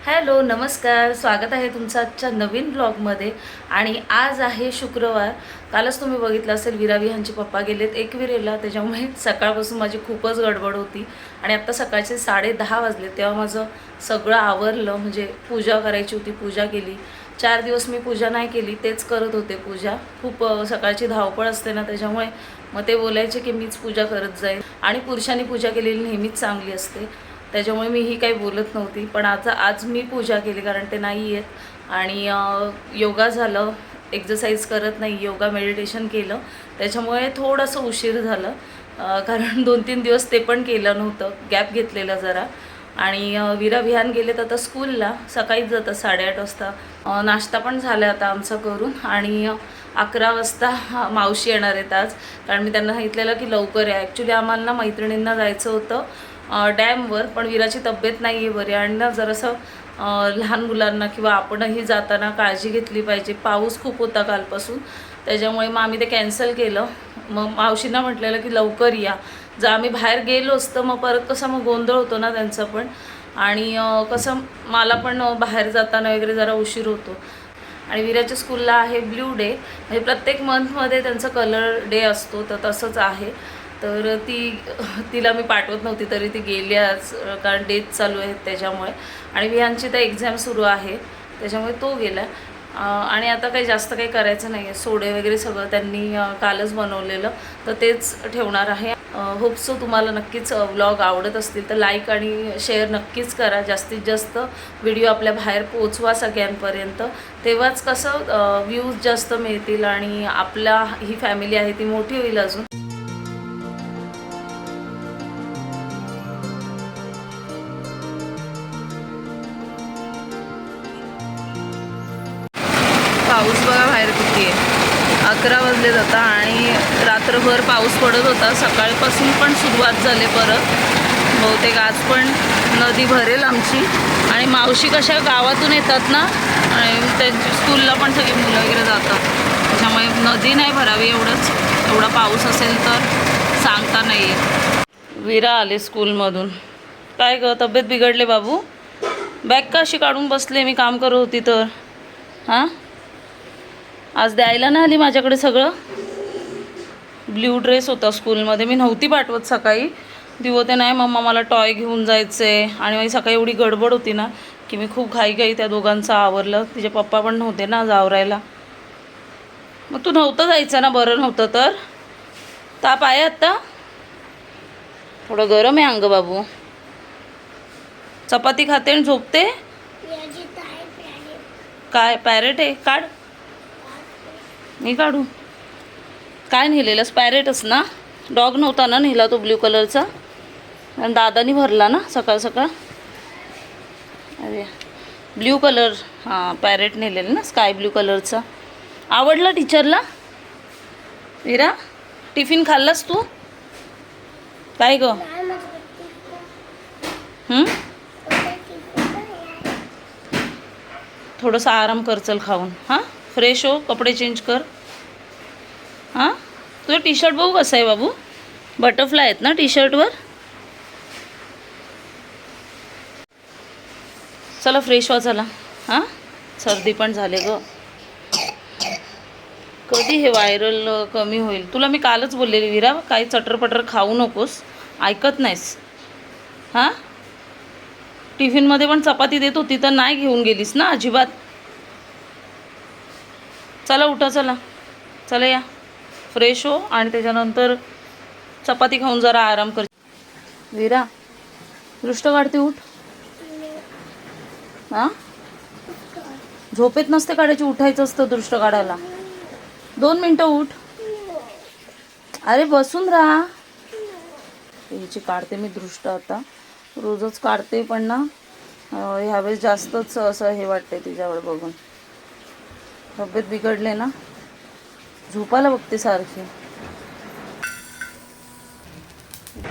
Hello नमस्कार, स्वागत आहे तुमचं आजच्या नवीन ब्लॉगमध्ये. आणि आज आहे शुक्रवार. कालच तुम्ही बघितलं असेल विराविहांचे पप्पा गेलेत एकविरेला, त्याच्यामुळे सकाळपासून माझी खूपच गडबड होती. आणि आत्ता सकाळचे 10:30 वाजले तेव्हा माझं सगळं आवरलं. म्हणजे पूजा करायची होती, पूजा केली. 4 दिवस मी पूजा नाही केली, तेच करत होते पूजा. खूप सकाळची धावपळ असते ना, त्याच्यामुळे मग ते बोलायचे की मीच पूजा करत जाईल. आणि पुरुषांनी पूजा केलेली नेहमीच चांगली असते, त्याच्यामुळे मी ही काही बोलत नव्हती. पण आज मी पूजा केली कारण ते नाही आहेत. आणि योगा झालं, एक्सरसाइज करत नाही, योगा मेडिटेशन केलं, त्याच्यामुळे थोडंसं उशीर झालं. कारण 2-3 दिवस ते पण केलं नव्हतं, गॅप घेतलेला जरा. आणि विरा विहान गेलेत आता स्कूलला, सकाळीच जातात 8:30 वाजता. नाश्ता पण झाला आता आमचा करून. आणि 11 वाजता मावशी येणार आहेत आज, कारण मी त्यांना सांगितलेलं की लवकर आहे. ॲक्च्युली आम्हाला ना मैत्रिणींना जायचं होतं डॅमवर, पण विराची तब्येत नाही आहे बरी. आणि ना जरासं लहान मुलांना किंवा आपणही जाताना काळजी घेतली पाहिजे. पाऊस खूप होता कालपासून, त्याच्यामुळे मग आम्ही ते कॅन्सल केलं. मग मावशींना म्हटलेलं की लवकर या, जर आम्ही बाहेर गेलो असतं मग परत कसं मग गोंधळ होतो ना त्यांचा पण. आणि कसं मला पण बाहेर जाताना वगैरे जरा उशीर होतो. आणि विराच्या स्कूलला आहे ब्ल्यू डे, म्हणजे प्रत्येक मंथमध्ये त्यांचा कलर डे असतो, तर तसंच आहे. तर तिला मी पाठवत नव्हती तरी ती गेली आज, कारण डेट चालू आहेत त्याच्यामुळे. आणि विहानची तर एक्झाम सुरू आहे, त्याच्यामुळे तो गेला. आणि आता काही जास्त काही करायचं नाही आहे. सोडे वगैरे सगळं त्यांनी कालच बनवलेलं, तर तेच ठेवणार आहे. होप सो तुम्हाला नक्कीच व्लॉग आवडत असतील तर लाईक आणि शेअर नक्कीच करा. जास्तीत जास्त व्हिडिओ आपल्या बाहेर पोचवा सगळ्यांपर्यंत, तेव्हाच कसं व्ह्यूज जास्त मिळतील आणि आपला ही फॅमिली आहे ती मोठी होईल अजून. पाऊस बघा बाहेर किती आहे. 11 वाजले जाता आणि रात्रभर पाऊस पडत होता. सकाळपासून पण सुरुवात झाली परत. बहुतेक आज पण नदी भरेल आमची. आणि मावशी कशा गावातून येतात ना, आणि त्यांची स्कूलला पण सगळी मुलं वगैरे जातात, त्याच्यामुळे नदी नाही भरावी एवढंच. एवढा पाऊस असेल तर सांगता नाही आहे. विरा आले स्कूलमधून. काय ग, तब्येत बिघडले बाबू? बॅग का अशी काढून बसले, मी काम करत होती तर? हां, आज द्यायला ना आली माझ्याकडे सगळं. ब्ल्यू ड्रेस होता स्कूलमध्ये, मी नव्हती पाठवत सकाळी. दिवते नाही मम्मा मला टॉय घेऊन जायचं आहे. आणि माझी सकाळी एवढी गडबड होती ना की मी खूप घाई त्या दोघांचं आवरलं. तिचे पप्पा पण नव्हते ना आवरायला. मग तू नव्हतं जायचं ना, बरं नव्हतं तर? ताप आहे आत्ता? थोडं गरम आहे अंग बाबू. चपाती खाते आणि झोपते. काय पॅरेट आहे? काढ, मी काढू. काय नेलेलंस? पॅरेटच ना? डॉग नव्हता ना नेला तो ब्ल्यू कलरचा? आणि दादानी भरला ना सकाळ सकाळ. अरे ब्ल्यू कलर, हां पॅरेट नेलेलं ना, स्काय ब्ल्यू कलरचा. आवडला टीचरला? विरा टिफिन खाल्लास तू? काय ग? थोडंसं आराम कर, चल खाऊन. हां फ्रेश हो, कपडे चेंज कर. हां तुझं टी शर्ट बघू कसं आहे बाबू. बटरफ्लाय आहेत ना टी शर्टवर. चला फ्रेश व्हा चला. हां सर्दी पण झाले ग. कधी हे व्हायरल कमी होईल? तुला मी कालच बोललेली विरा, काही चटरपटर खाऊ नकोस, ऐकत नाहीस. हां टिफिनमध्ये पण चपाती देत होती तर नाही घेऊन गेलीस ना अजिबात. चला उठा, चला चला या, फ्रेश हो आणि त्याच्यानंतर चपाती खाऊन जरा आराम कर. विरा दृष्ट काढते, उठ. हां झोपेत नसते काढायची, उठायचं असतं दृष्ट काढायला. 2 मिनटं उठ. अरे बसून राहा. हिची काढते मी दृष्ट आता, रोजच काढते पण ना ह्यावेळेस जास्तच असं हे वाटते तिच्यावर बघून. तब्येत बिघडले ना, झोपायला बघते सारखी.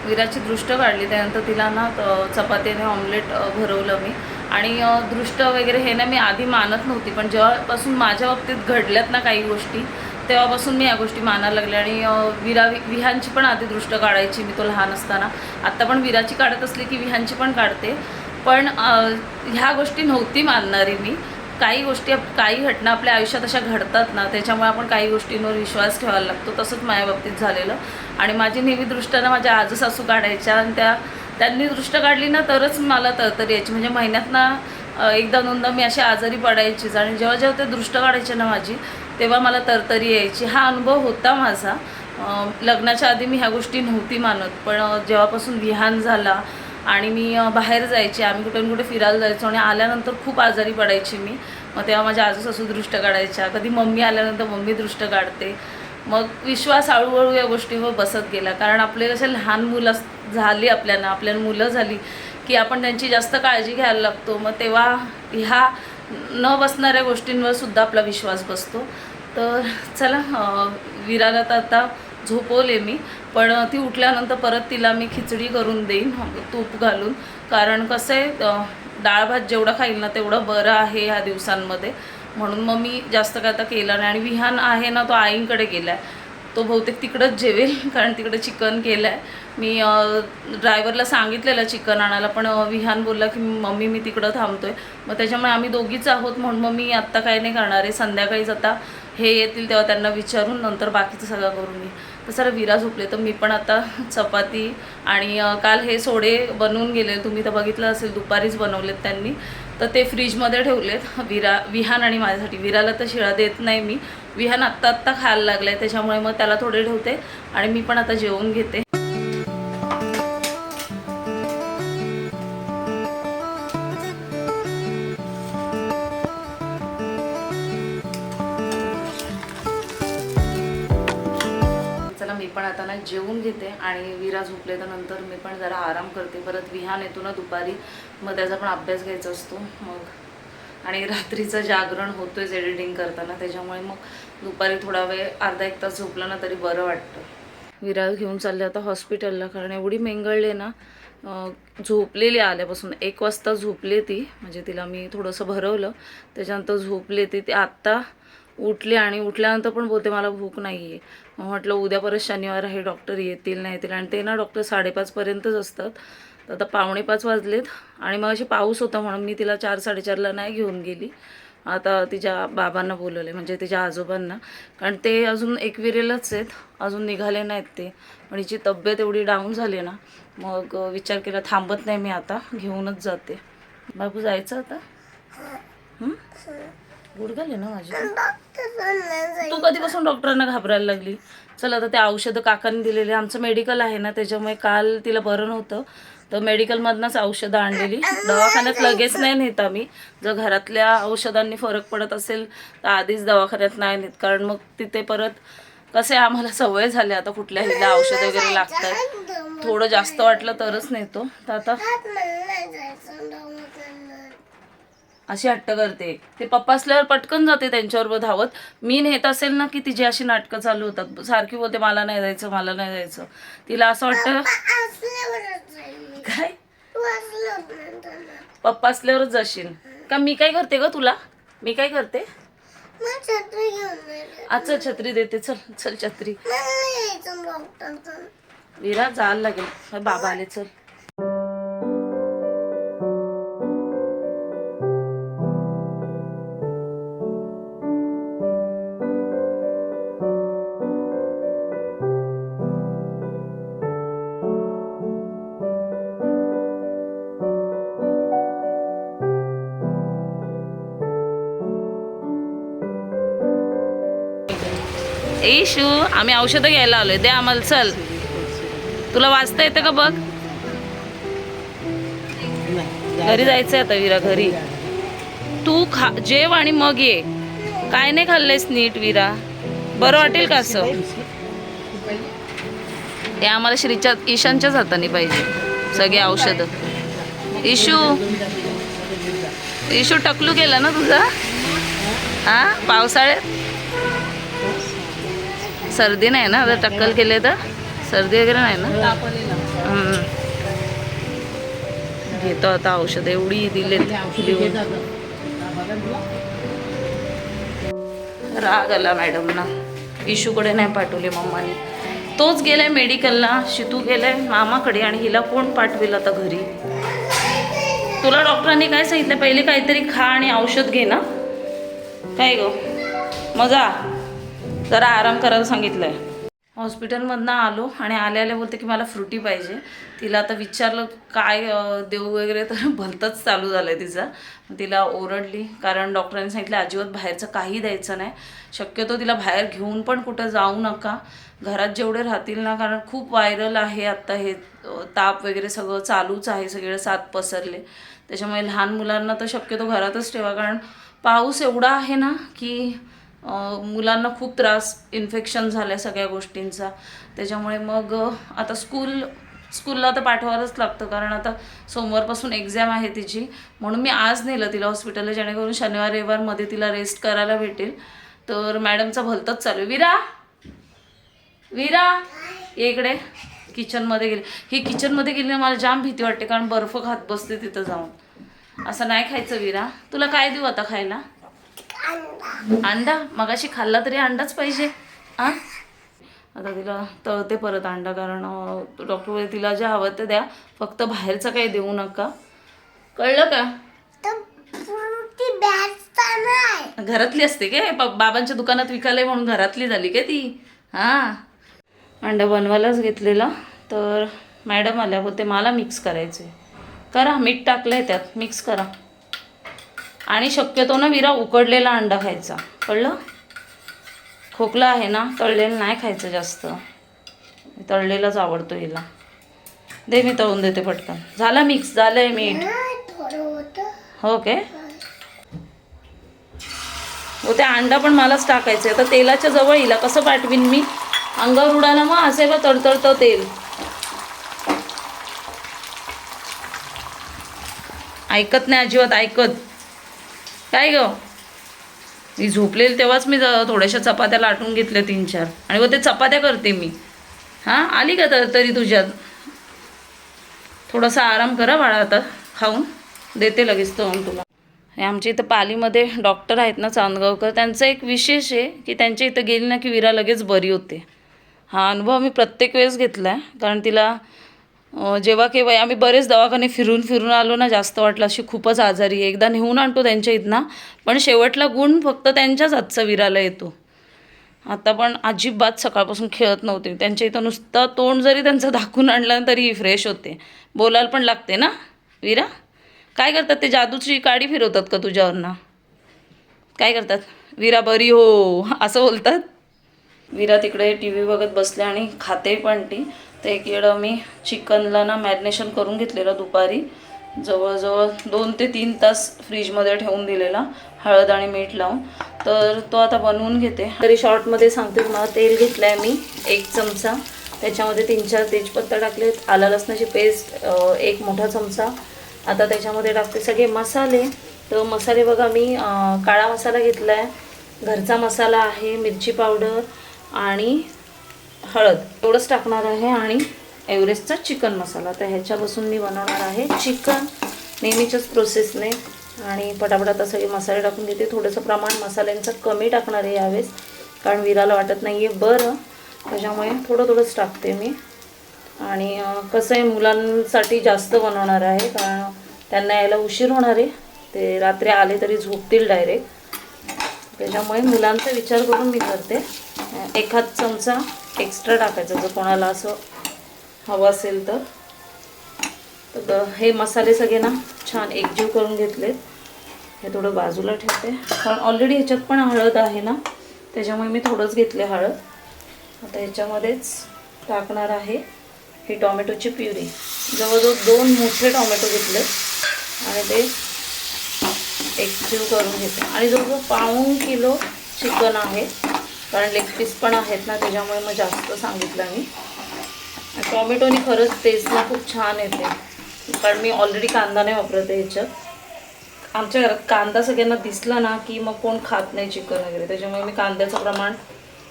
विराची दृष्ट काढली, त्यानंतर तिला ना चपातीने ऑमलेट भरवलं मी. आणि दृष्ट वगैरे हे ना मी आधी मानत नव्हती, पण जेव्हापासून माझ्या बाबतीत घडल्यात ना काही गोष्टी, तेव्हापासून मी या गोष्टी मानायला लागल्या. आणि विहानची पण आधी दृष्ट काढायची मी, तो लहान असताना. आत्ता पण विराची काढत असली की विहानची पण काढते. पण ह्या गोष्टी नव्हती मानणारी मी. काही गोष्टी, काही घटना आपल्या आयुष्यात अशा घडतात ना, त्याच्यामुळे आपण काही गोष्टींवर विश्वास ठेवायला लागतो. तसंच माझ्या बाबतीत झालेलं. आणि माझी नेहमी दृष्टीनं माझ्या आजू सासू काढायच्या, आणि त्यांनी दृष्ट काढली ना तरच मला तरतरी यायची. म्हणजे महिन्यातनं एकदा दोनदा मी अशी आजारी पडायचीच, आणि जेव्हा जेव्हा ते दृष्ट काढायचे ना माझी, तेव्हा मला तरतरी यायची. हा अनुभव होता माझा. लग्नाच्या आधी मी ह्या गोष्टी नव्हती मानत, पण जेव्हापासून विहान झाला आणि मी बाहेर जायचे, आम्ही कुठे कुठे फिरायला जायचो, आणि आल्यानंतर खूप आजारी पडायची मी. मग तेव्हा माझ्या आजू सासू दृष्ट काढायच्या, कधी मम्मी आल्यानंतर मम्मी दृष्ट काढते. मग विश्वास हळूहळू या गोष्टीवर बसत गेला. कारण आपले कसे लहान मुलं झाली, आपल्याला मुलं झाली की आपण त्यांची जास्त काळजी घ्यायला लागतो. मग तेव्हा ह्या न बसणाऱ्या गोष्टींवर सुद्धा आपला विश्वास बसतो. तर चला, विराला तर आता झोपवले मी, पण ती उठल्यानंतर परत तिला मी खिचडी करून देईन तूप घालून. कारण कसं आहे, डाळ भात जेवढं खाईल ना तेवढं बरं आहे ह्या दिवसांमध्ये. म्हणून मग मी जास्त काय आता केलं नाही. आणि विहान आहे ना, तो आईंकडे गेला आहे. तो बहुतेक तिकडंच जेवेल, कारण तिकडे चिकन केलं आहे. मी ड्रायव्हरला सांगितलेलं चिकन आणायला, पण विहान बोलला की मम्मी मी तिकडं थांबतो आहे. मग त्याच्यामुळे आम्ही दोघीच आहोत, म्हणून मग मी आत्ता काही नाही करणार आहे. संध्याकाळीच आता हे येतील तेव्हा त्यांना विचारून नंतर बाकीचं सगळं करून येईल. तर सर विरा झोपले, तर मी पण आता चपाती आणि काल हे सोडे बनवून गेले, तुम्ही तर बघितलं असेल, दुपारीच बनवलेत त्यांनी. तर ते फ्रीजमध्ये ठेवलेत विहान आणि माझ्यासाठी. विराला तर शिळा देत नाही मी. विहान आत्ता खायला लागलं आहे, त्याच्यामुळे मग त्याला थोडे ठेवते आणि मी पण आता जेवून घेते. मी पण आता ना जेवून घेते, आणि विरा झोपले तर नंतर मी पण जरा आराम करते. परत विहान येतो ना दुपारी, मग त्याचा पण अभ्यास घ्यायचा असतो. मग आणि रात्रीचं जागरण होतोच एडिटिंग करताना, त्याच्यामुळे मग दुपारी थोडा वेळ अर्धा एक तास झोपलं ना तरी बरं वाटतं. विराला घेऊन चालले आता हॉस्पिटलला, कारण एवढी मेंगळले ना. झोपलेली आल्यापासून 1 वाजता झोपले ती, म्हणजे तिला मी थोडंसं भरवलं, त्याच्यानंतर झोपले ती. आत्ता उठले, आणि उठल्यानंतर पण बोलते मला भूक नाही आहे. मग म्हटलं उद्या परत शनिवार आहे, डॉक्टर येतील नाही येतील, आणि ते ना डॉक्टर 5:30पर्यंतच असतात. तर आता 4:45 वाजलेत, आणि मग अशी पाऊस होता म्हणून मी तिला 4-4:30ला नाही घेऊन गेली. आता तिच्या बाबांना बोलवले, म्हणजे तिच्या आजोबांना, कारण ते अजून एकविरेलाच आहेत, अजून निघाले नाहीत ते. पण हिची तब्येत एवढी डाऊन झाली ना, मग विचार केला थांबत नाही मी, आता घेऊनच जाते. बाबू जायचं आता? गुडघाले ना माझी. तू कधीपासून डॉक्टरांना घाबरायला लागली? चल आता ते औषधं काकांनी दिलेले, आमचं मेडिकल आहे ना, त्याच्यामुळे काल तिला बरं नव्हतं, तर मेडिकलमधनंच औषधं आणलेली. दवाखान्यात लगेच नाही नेत आम्ही. जर घरातल्या औषधांनी फरक पडत असेल तर आधीच दवाखान्यात नाही नेत, कारण मग तिथे परत कसे आम्हाला सवय झाली आता, कुठल्याही औषध वगैरे लागतात. थोडं जास्त वाटलं तरच नेतो. तर आता अशी हट्ट करते. ते पप्पा असल्यावर पटकन जाते त्यांच्याबरोबर धावत. मी नेत असेल ना की तिची अशी नाटकं चालू होतात, सारखी बोलते मला नाही जायचं, मला नाही जायचं. तिला असं वाटतं काय पप्पा असल्यावरच जाशील का? मी काय करते ग तुला? मी काय करते? अच्छा छत्री देते, चल चल छत्री. विरा जायला लागेल, बाबा आले, चल. इशू, आम्ही औषधं घ्यायला आलोय, दे आम्हाला, चल. तुला वाचता येतं का बघ? घरी जायचंय आता विरा, घरी. तू जेव आणि मग ये. काय नाही खाल्लंयस नीट विरा? बरं वाटेल का असं? हे आम्हाला श्रीच्या ईशानच्याच हाताने पाहिजे सगळे औषधं. इशू टकलू केला ना तुझा? हा, पावसाळ्यात सर्दी नाही ना? आता टक्कल केले तर सर्दी वगैरे नाही ना? घेतो आता औषध, एवढी दिले. राग आला मॅडमना, इशूकडे नाही पाठवले मम्माने. तोच गेलाय मेडिकलला, शितू गेलाय मामाकडे, आणि हिला कोण पाठवेल आता घरी? तुला डॉक्टरांनी काय सांगितलं? पहिले काहीतरी खा आणि औषध घे ना. काय ग मजा, जरा आराम करायला सांगितलंय. हॉस्पिटलमधनं आलो आणि आल्या बोलते की मला फ्रुटी पाहिजे. तिला आता विचारलं काय देऊ वगैरे, तर भलतंच चालू झालं आहे तिचं. तिला ओरडली, कारण डॉक्टरांनी सांगितलं अजिबात बाहेरचं काही द्यायचं नाही. शक्यतो तिला बाहेर घेऊन पण कुठं जाऊ नका, घरात जेवढे राहतील ना, कारण खूप व्हायरल आहे आत्ता हे ताप वगैरे सगळं चालूच आहे, सगळे साथ पसरले. त्याच्यामुळे लहान मुलांना तर शक्यतो घरातच ठेवा, कारण पाऊस एवढा आहे ना की मुलांना खूप त्रास, इन्फेक्शन झालं आहे सगळ्या गोष्टींचा. त्याच्यामुळे मग आता स्कूलला तर पाठवायलाच लागतं, कारण आता सोमवारपासून एक्झाम आहे तिची. म्हणून मी आज नेलं तिला हॉस्पिटलला, जेणेकरून शनिवार रविवारमध्ये तिला रेस्ट करायला भेटेल. तर मॅडमचा भलतंच चालू आहे. विरा ये इकडे. किचनमध्ये गेली ही, किचनमध्ये गेली मला जाम भीती वाटते, कारण बर्फ खात बसते तिथं जाऊन. असं नाही खायचं विरा. तुला काय देऊ आता खायला? अंडा. मगाशी खाल्ला तरी अंडाच पाहिजे. आता तिला तळते परत अंडा, कारण डॉक्टर तिला जे हवं ते द्या, फक्त बाहेरचं काही देऊ नका, कळलं का? घरातली असते काय? बाबांच्या दुकानात विकायला म्हणून घरातली झाली काय ती? हां, अंडा बनवायलाच घेतलेला. तर मॅडम आल्या होते, मला मिक्स करायचे. करा, मीठ टाकलं आहे त्यात, मिक्स करा. आणि शक्यतो ना विरा उकडलेला अंडा खायचा, कळलं? खोकला आहे ना, तळलेलं नाही खायचं जास्त. तळलेलाच आवडतो हिला. दे, मी तळून देते पटकन. झाला मिक्स, झालंय मीठ. हो काय? हो, ते अंडा पण मलाच टाकायचं. आता तेलाच्या जवळ हिला कसं पाठवीन मी? अंगावर उडाला मग असे बा तडतडतं तेल. ऐकत नाही अजिबात, ऐकत काय ग? मी झोपलेली तेव्हाच मी थोड्याशा चपात्या लाटून घेतल्या 3-4, आणि व ते चपात्या करते मी. हां, आली का तरी तुझ्यात? थोडासा आराम करा बाळा, आता खाऊन देते लगेच तळून तुला. हे आमच्या इथं पालीमध्ये डॉक्टर आहेत ना, चांदगावकर, त्यांचं एक विशेष आहे की त्यांच्या इथं गेली ना की विरा लगेच बरी होते. हा अनुभव मी प्रत्येक वेळेस घेतला आहे, कारण तिला जेव्हा केव्हा आम्ही बरेच दवाखाने फिरून आलो ना, जास्त वाटलं अशी खूपच आजारी आहे, एकदा नेऊन आणतो त्यांच्या इथनं, पण शेवटला गुण फक्त त्यांच्याच हातचा विराला येतो. आता पण अजिबात सकाळपासून खेळत नव्हते. त्यांच्या इथं नुसतं तोंड जरी त्यांचं दाखवून आणलं तरी फ्रेश होते. बोलायला पण लागते ना विरा. काय करतात ते, जादूची काडी फिरवतात का तुझ्यावरनं? काय करतात? विरा बरी हो असं बोलतात. विरा तिकडे टी व्ही बघत बसले आणि खाते पण ती. तर एक वेळा मी चिकनला ना मॅरिनेशन करून घेतलेलं दुपारी, जवळजवळ 2 ते 3 तास फ्रीजमध्ये ठेवून दिलेला, हळद आणि मीठ लावून. तर तो आता बनवून घेते. तरी शॉर्टमध्ये सांगते तुम्हाला. तेल घेतलं आहे मी 1 चमचा, त्याच्यामध्ये 3-4 तेजपत्ता टाकलेत, आला लसणाची पेस्ट 1 मोठा चमचा. आता त्याच्यामध्ये टाकते सगळे मसाले. तर मसाले बघा, मी काळा मसाला घेतला आहे, घरचा मसाला आहे, मिरची पावडर आणि हळद एवढंच टाकणार आहे, आणि एव्हरेस्टचा चिकन मसाला. तर ह्याच्यापासून मी बनवणार आहे चिकन नेहमीच्याच प्रोसेसने. आणि पटापट आता सगळे मसाले टाकून घेते. थोडंसं प्रमाण मसाल्यांचं कमी टाकणार आहे यावेळेस, कारण विराला वाटत नाही आहे बरं, त्याच्यामुळे थोडंच टाकते मी. आणि कसं आहे, मुलांसाठी जास्त बनवणार आहे, कारण त्यांना यायला उशीर होणार आहे. ते रात्री आले तरी झोपतील डायरेक्ट, त्याच्यामुळे मुलांचा विचार करून मी करते. 1 चमचा एक्स्ट्रा टाकायचा जर कोणाला असं हवं असेल तर. तर हे मसाले सगळे ना छान एकजीव करून घेतलेत. हे थोडं बाजूला ठेवते, कारण ऑलरेडी ह्याच्यात पण हळद आहे ना, त्याच्यामुळे मी थोडंच घेतले हळद. आता ह्याच्यामध्येच टाकणार आहे ही टॉमॅटोची प्युरी. जवळजवळ 2 मोठे टॉमॅटो घेतले आणि ते एकजीव करून घेते. आणि जवळजवळ 1.5 किलो चिकन आहे, कारण लेग पीस पण आहेत ना, त्याच्यामुळे मग जास्त सांगितलं मी. टॉमॅटोनी खरंच टेस्ट ना खूप छान येते, कारण मी ऑलरेडी कांदा नाही वापरते ह्याच्यात. आमच्या घरात कांदा सगळ्यांना दिसला ना की मग कोण खात नाही चिकन वगैरे, त्याच्यामुळे मी कांद्याचं प्रमाण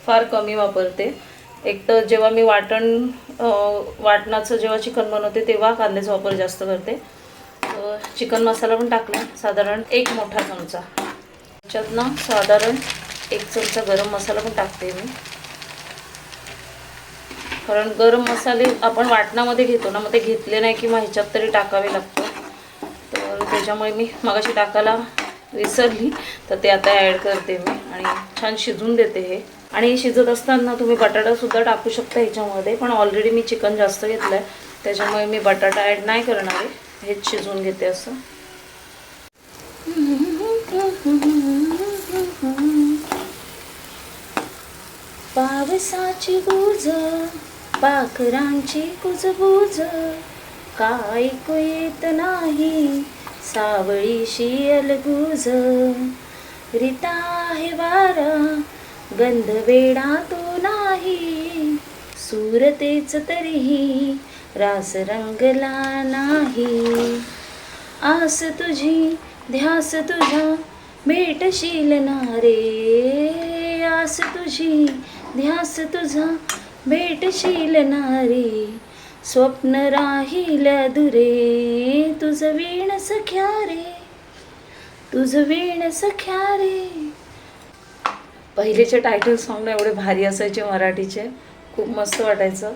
फार कमी वापरते. एक तर जेव्हा मी वाटणाचं जेव्हा चिकन बनवते तेव्हा कांद्याचा वापर जास्त करते. चिकन मसाला पण टाकला साधारण 1 मोठा चमचा. त्याच्यात ना साधारण 1 चमचा गरम मसाला पण टाकते मी, कारण गरम मसाले आपण वाटणामध्ये घेतो ना, मग ते घेतले नाही की मग ह्याच्यात तरी टाकावे लागतं. तर त्याच्यामुळे मी मगाशी टाकायला विसरली, तर ते आता ॲड करते मी आणि छान शिजून देते हे. आणि शिजत असताना तुम्ही बटाटासुद्धा टाकू शकता ह्याच्यामध्ये, पण ऑलरेडी मी चिकन जास्त घेतलं आहे त्याच्यामुळे मी बटाटा ॲड नाही करणार आहे. हेच शिजवून घेते असं. पावसाची गुज, पाखरांची कुजबुज, काय ऐकू येत नाही सावळीशी अलगुज. रीता आहे वारा, गंध वेडा तो नाही, सुरतेच तरीही रास रंगला नाही. आस तुझी ध्यास तुझा भेटशील ना रे, आस तुझी ध्यास तुझा भेटशील ना रे, स्वप्न राहील दुरे, तुझं वीण सख्या रे, तुझं वीण सख्या रे. पहिलेचे टायटल सॉन्ग एवढे भारी असायचे मराठीचे, खूप मस्त वाटायचं.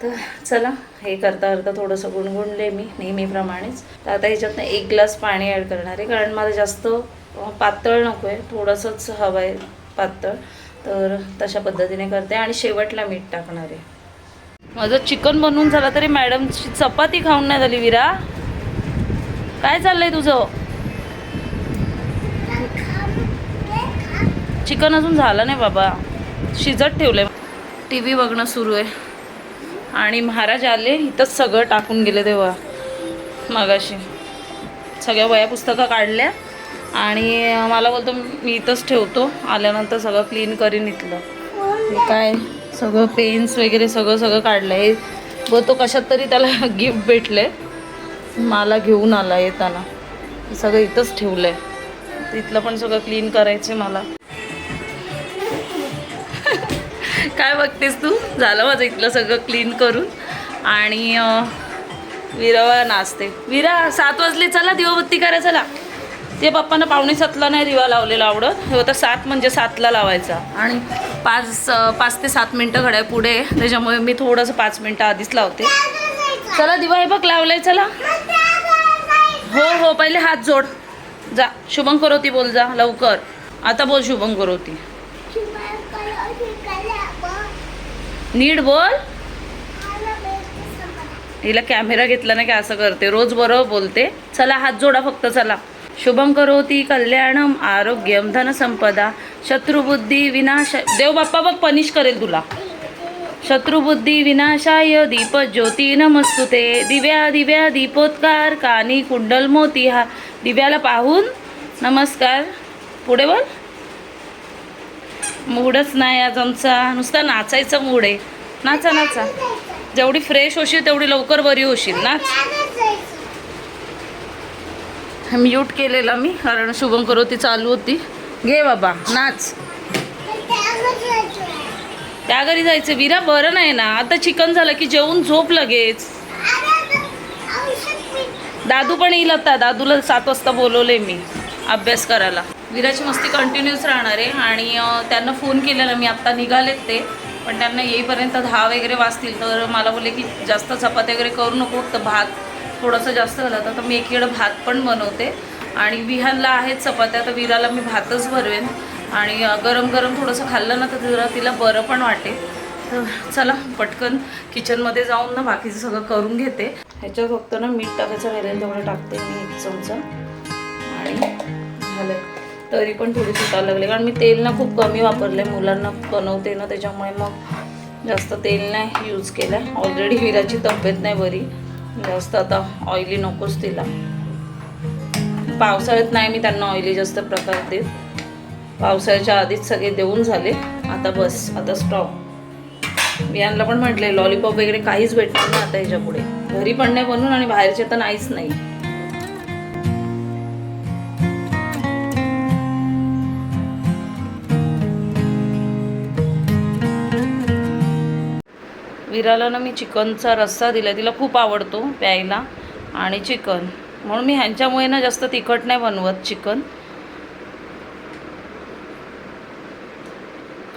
तर चला हे करता करता थोडंसं गुणगुणले मी नेहमीप्रमाणेच. तर आता ह्याच्यातनं 1 ग्लास पाणी ॲड करणार आहे, कारण मला जास्त पातळ नको आहे, थोडंसंच हवं आहे पातळ. तर तशा पद्धतीने करते आणि शेवटला मीठ टाकणार आहे. माझं चिकन बनवून झालं तरी मॅडमची चपाती खाऊन नाही झाली. विरा, काय चाललंय तुझं? चिकन अजून झालं नाही बाबा, शिजत ठेवलंय. टी व्ही बघणं सुरू आहे आणि महाराज आले, इथंच सगळं टाकून गेले तेव्हा मगाशी. सगळ्या वह्या पुस्तकं काढल्या आणि मला बोलतो मी इथंच ठेवतो, आल्यानंतर सगळं क्लीन करीन इथलं. हे काय सगळं पेन्स वगैरे सगळं काढलं आहे. व तो कशात तरी त्याला गिफ्ट भेटले, मला घेऊन आला येताना. सगळं इथंच ठेवलं आहे, इथलं पण सगळं क्लीन करायचं मला. काय बघतेस तू? झालं माझं इथलं सगळं क्लीन करून. आणि विरावा नाचते. विरा 7 वाजले, चला दिवाबत्ती करा चला. ते पप्पांना 6:45ला नाही दिवा लावलेला आवडत, हे होता 7 म्हणजे 7ला लावायचा. आणि 5 ते 7 मिनटं घड्या पुढे, त्याच्यामुळे मी थोडंसं 5 मिनटं आधीच लावते. चला दिवा हे बघ लावलाय, चला. हो हो, पहिले हात जोड जा. शुभम करोती बोल जा लवकर. आता बोल शुभम करोती, नीट बोल. हिला कॅमेरा घेतला नाही का असं करते, रोज बरोबर बोलते. चला हात जोडा फक्त, चला. शुभम करोती कल्याणम आरोग्यम धनसंपदा शत्रुबुद्धी विनाश. देव बाप्पा बघ पनिश करेल तुला. शत्रुबुद्धी विनाशाय दीप ज्योती नमस्तुते. दिव्या दिव्या दीपोत्कार कानी कुंडल मोती. हा दिव्याला पाहून नमस्कार. पुढे बोल. मूडच नाही आज आमचा, नुसता नाचायचा मूड आहे. नाचा नाचा, जेवढी फ्रेश होशील तेवढी लवकर बरी होशील. नाच. म्यूट केलेला मी कारण शुभम करोती चालू होती. घे बाबा नाच. त्या घरी जायचं. विरा बरं नाही ना आता, चिकन झालं की जेवून झोप लगेच. दादू पण येईल आता, दादूला 7 वाजता बोलवले मी अभ्यास करायला. विराची मस्ती कंटिन्यूच राहणार आहे. आणि त्यांना फोन केलेला मी, आत्ता निघालेत ते, पण त्यांना येईपर्यंत 10 वगैरे वाजतील. तर मला बोलले की जास्त चपाती वगैरे करू नको, तर भात थोडंसं जास्त झालं तर मी एकीकडे भात पण बनवते. आणि विहानला आहेत चपात्या, तर विराला मी भातच भरवेन. आणि गरम गरम थोडंसं खाल्लं ना तर जरा तिला बरं पण वाटेल. तर चला पटकन किचनमध्ये जाऊन ना बाकीचं सगळं करून घेते. ह्याच्यात फक्त ना मीठ टाकायचं राहिलं तेवढं टाकते मी 1 चमचा. आणि झालं. तरी पण थोडी सुटायला लागले, कारण मी तेल ना खूप कमी वापरलं आहे, मुलांना बनवते ना त्याच्यामुळे मग जास्त तेल नाही यूज केलं आहे. ऑलरेडी विराची तब्येत नाही बरी, जास्त आता ऑइली नकोच तिला. पावसाळ्यात नाही मी त्यांना ऑइली जास्त प्रकार देत, पावसाळ्याच्या आधीच सगळे देऊन झाले. आता बस, आता स्टॉप. विहानला पण म्हटले लॉलीपॉप वगैरे काहीच भेटणार नाही आता ह्याच्या पुढे, घरी पण नाही बनवून आणि बाहेरचे तर नाहीच नाही. विराला ना मी चिकनचा रस्सा दिला, तिला खूप आवडतो प्यायला आणि चिकन, म्हणून मी ह्यांच्यामुळे ना जास्त तिखट नाही बनवत चिकन.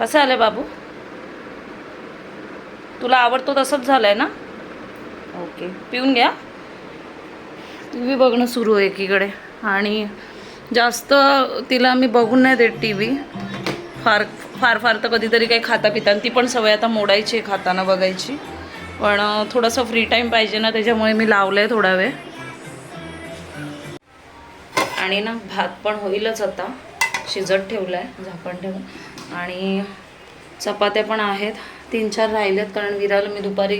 कसं आलं बाबू, तुला आवडतो तसंच झालंय ना? ओके, पिऊन घ्या. टी व्ही बघणं सुरू आहे एकीकडे. आणि जास्त तिला मी बघून नाही देत टी व्ही. फार फार फार तर कधीतरी काही खाता पिता, ती पण सवय आता मोडायची आहे खाताना बघायची. पण थोडंसं फ्री टाईम पाहिजे ना, त्याच्यामुळे मी लावलं आहे थोडा वेळ. आणि ना भात पण होईलच आता, शिजत ठेवला आहे झाकण ठेवून. आणि चपात्या पण आहेत, 3-4 राहिल्यात, कारण विराला मी दुपारी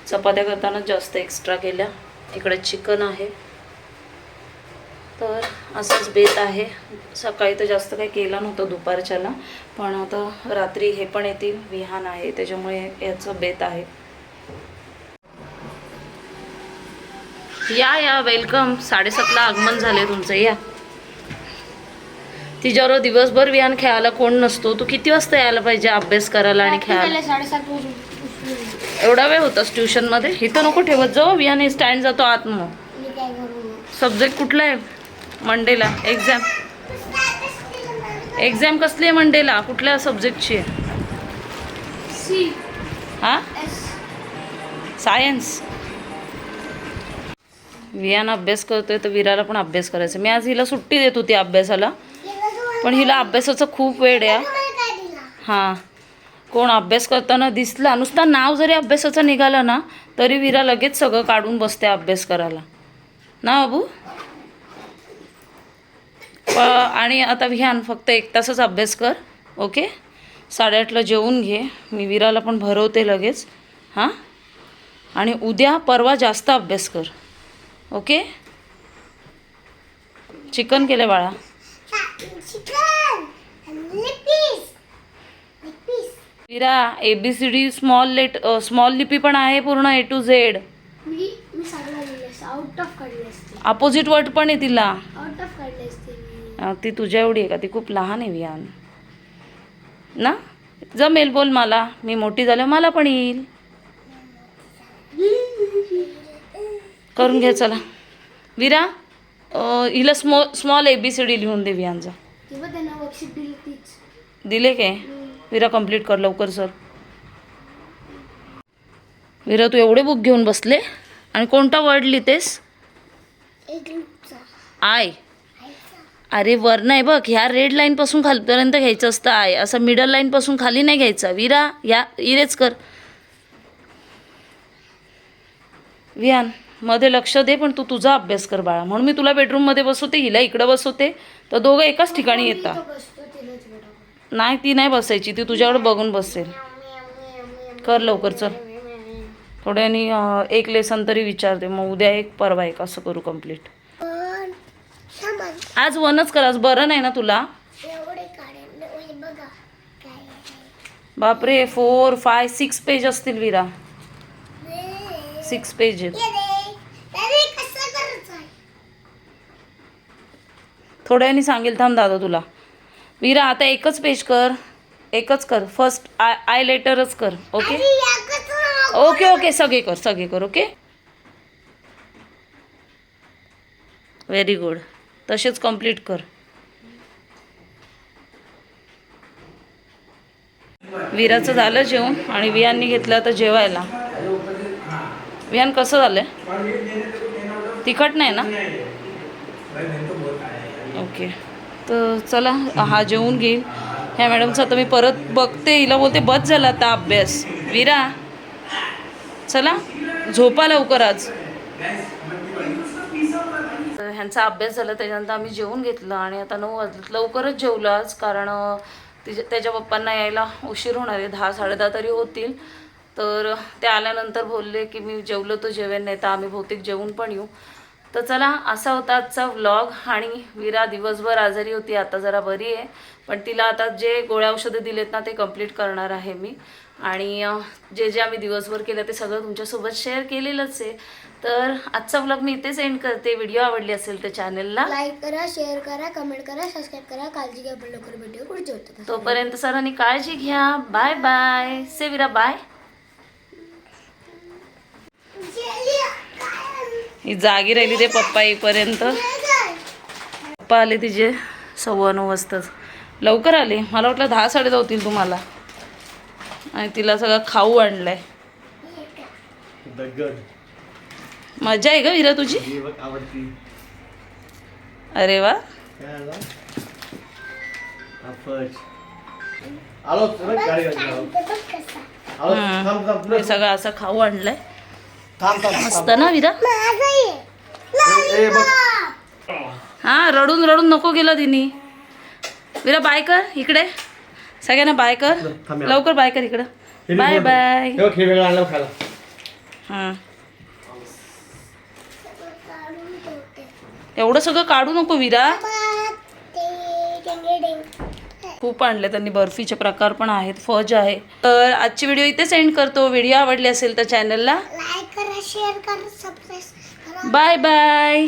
चपात्या करताना जास्त एक्स्ट्रा केल्या. इकडे चिकन आहे. तर असंच बेत आहे. सकाळी तर जास्त काही केलं नव्हतं दुपारच्याला, पण आता रात्री हे पण येतील, विहान आहे, त्याच्यामुळे याचं बेत आहे. या वेलकम. 7:30ला आगमन झाले तुमचं. या. तिच्यावर दिवसभर विहान खेळायला कोण नसतो. तू किती वाजता यायला पाहिजे अभ्यास करायला आणि खेळायला? 7:30 एवढा वेळ होतास ट्युशनमध्ये? इथं नको ठेवत जाऊ, विहान स्टँड जातो आत. मग सब्जेक्ट कुठला आहे मंडेला? एक्झाम कसली आहे मंडेला? कुठल्या सब्जेक्टची आहे? हां, सायन्स. विहान अभ्यास करतोय तर विराला पण अभ्यास करायचा. मी आज हिला सुट्टी देत होती अभ्यासाला, पण हिला अभ्यासाचं खूप वेळ आहे. हां, कोण अभ्यास करताना दिसला, नुसता नाव जरी अभ्यासाचं निघालं ना, तरी विरा लगेच सगळं काढून बसते अभ्यास करायला ना बाबू. आणि आता विहान फक्त 1 तासच अभ्यास कर, ओके? 8:30ला जेवून घे. मी विराला पण भरवते लगेच. हां, आणि उद्या परवा जास्त अभ्यास कर, ओके? चिकन केलं बाळा. विरा ABCD स्मॉल लिपी पण आहे पूर्ण A to Z. मी सगळं लिहिलं, आउट ऑफ काढले असते. अपोजिट वर्ड पण आहे तिला. आउट ऑफ काढले असते मी. ती तुझ्या एवढी आहे का? ती खूप लहान आहे विहान ना. जमेल, बोल मला, मी मोठी झाल्यावर मला पण येईल. करून घ्या चला. विरा हिला स्मॉल ABCD लिहून दे विहानचा. तेव्हा त्यांना वर्कशीट दिली तीच. दिले काय? विरा कंप्लीट कर लवकर सर. विरा तू एवढे बुक घेऊन बसले आणि कोणता वर्ड लिहितेस? आय. अरे वर नाही बघ, ह्या रेड लाईनपासून खालपर्यंत घ्यायचं असतं आय, असं मिडल लाईनपासून खाली नाही घ्यायचा. विरा या इरेज कर. विहान मध्ये लक्ष दे, पण तू तुझा अभ्यास कर बाळा. म्हणून मी तुला बेडरूममध्ये बसवते, हिला इकडं बसवते, तर दोघं एकाच ठिकाणी येतात. नाही, ती नाही बसायची, ती तुझ्याकडे बघून बसेल. कर लवकर चल. थोड्यानी 1 लेसन तरी विचारते, मग उद्या 1 परवा 1 असं करू कंप्लीट. आज 1च कर, आज बरं नाही ना तुला? बापरे, 4, 5, 6 पेज असतील विरा. 6 पेज आहेत. थोड्यानी सांगेल, थांब दादा तुला. विरा आता 1च पेज कर, 1च कर. फर्स्ट आय लेटरच कर, ओके? ओके सगळे कर, ओके? Very good. तसेच कंप्लीट कर. विराचं झालं जेवण आणि विहाननी घेतलं आता जेवायला. विहान कसं झालंय? तिखट नाही ना? ओके, तर चला हा जेवून घेईल. ह्या मॅडमचं आता मी परत बघते, हिला बोलते बस झाला आता अभ्यास. विरा चला झोपा लवकर. आज ह्यांचा अभ्यास झाला, त्याच्यानंतर आम्ही जेवून घेतलं आणि आता 9 वाजले. लवकरच जेवलो आज, कारण त्याच्या पप्पांना यायला उशीर होणार आहे, 10, 10:30 तरी होतील. तर ते आल्यानंतर बोलले की मी जेवलो तर जेवेन, नाही तर आम्ही बहुतेक जेवून पण येऊ. तर चला, असा होता आजचा व्लॉग. आणि विरा दिवसभर आजारी होती, आता जरा बरी आहे, पण तिला आता जे गोळ्या औषधं दिलेत ना ते कंप्लीट करणार आहे मी. आणि जे आम्ही दिवसभर केलं ते सगळं तुमच्यासोबत शेअर केलेलंच आहे. तर आजचा व्लॉग मी इथेच एंड करते. व्हिडिओ आवडली असेल तर चॅनलला लाईक करा, शेअर करा, कमेंट करा, सबस्क्राईब करा. काळजी घ्या, आपण लवकर भेटू पुढच्या व्हिडिओत. तोपर्यंत सर्वांनी काळजी घ्या. Bye bye. से विरा बाय. ही जागी राहिली ते पप्पा येईपर्यंत. पप्पा आले तिचे 9:15 वाजताच. लवकर आले, मला वाटलं 10, 10:30 होतील तुम्हाला. आणि तिला सगळं खाऊ आणलंय. मजा आहे का विरा तुझी? ही बघ आवडती. अरे वा. काय आला? फर्स्ट. आलो बघ गाडी गाडी आलो. आलो थांब थांब हे सगळं असं खाऊ आणलंय. थांब थांब मस्त ना विरा? ए बघ. हा रडून रडून नको गेलं तिने. विरा बाय कर इकडे. सगळ्यांना बाय कर. थांब यार. लवकर बाय कर इकडं. Bye bye. हे बघ, हे वेगळं आणलं खायला. हां एवढं सगळं काढू नको विरा. खूप आणले त्यांनी. बर्फीचे प्रकार पण आहेत, फज आहे. तर आजची व्हिडिओ इथे सेंड करतो. व्हिडिओ आवडली असेल तर चॅनलला लाईक करा, शेअर करा, सबस्क्राईब करा. Bye bye.